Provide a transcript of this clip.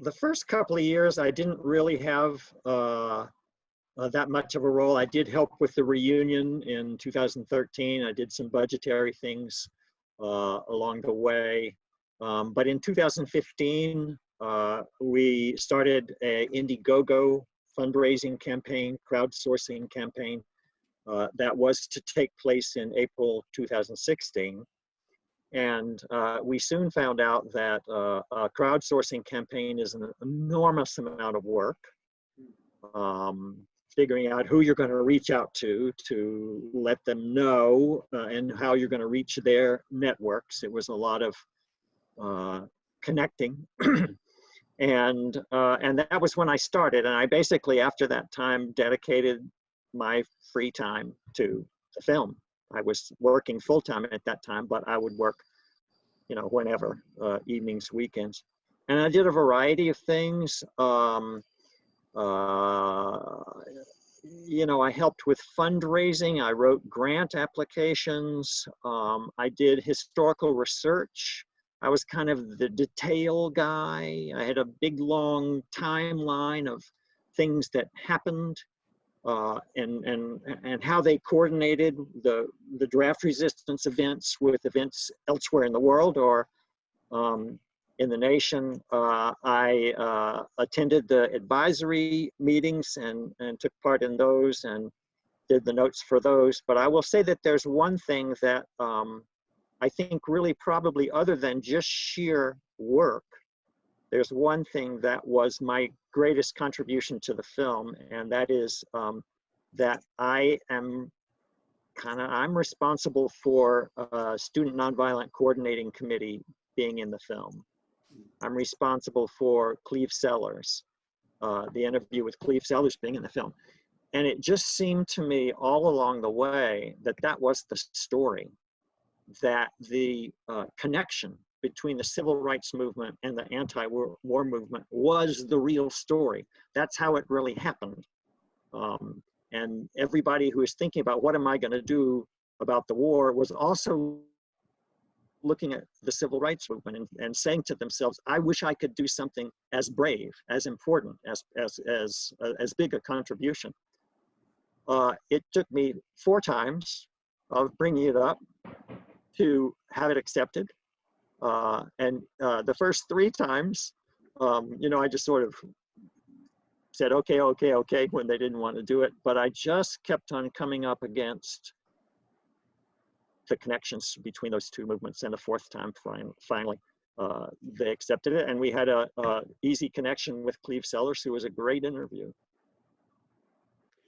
the first couple of years, I didn't really have that much of a role. I did help with the reunion in 2013. I did some budgetary things along the way. But in 2015, we started a Indiegogo fundraising campaign, crowdsourcing campaign, that was to take place in April 2016. And we soon found out that a crowdsourcing campaign is an enormous amount of work. Figuring out who you're going to reach out to let them know, and how you're going to reach their networks. It was a lot of connecting. And that was when I started. And I basically, after that time, dedicated my free time to the film. I was working full-time at that time, but I would work, you know, whenever, evenings, weekends. And I did a variety of things. You know, I helped with fundraising. I wrote grant applications. I did historical research. I was kind of the detail guy. I had a big, long timeline of things that happened, and how they coordinated the draft resistance events with events elsewhere in the world or in the nation. I attended the advisory meetings and took part in those and did the notes for those. But I will say that there's one thing that I think really probably, other than just sheer work, there's one thing that was my greatest contribution to the film, and that is that I'm responsible for Student Nonviolent Coordinating Committee being in the film. I'm responsible for Cleve Sellers, the interview with Cleve Sellers being in the film. And it just seemed to me all along the way that that was the story, that the connection between the civil rights movement and the anti-war movement was the real story. That's how it really happened. And everybody who is thinking about what am I going to do about the war was also looking at the civil rights movement and saying to themselves, I wish I could do something as brave, as important, as big a contribution. It took me 4 times of bringing it up to have it accepted. And the first 3 times, you know, I just sort of said, okay, when they didn't want to do it. But I just kept on coming up against the connections between those 2 movements. And the 4th time, finally, they accepted it. And we had a easy connection with Cleve Sellers, who was a great interview.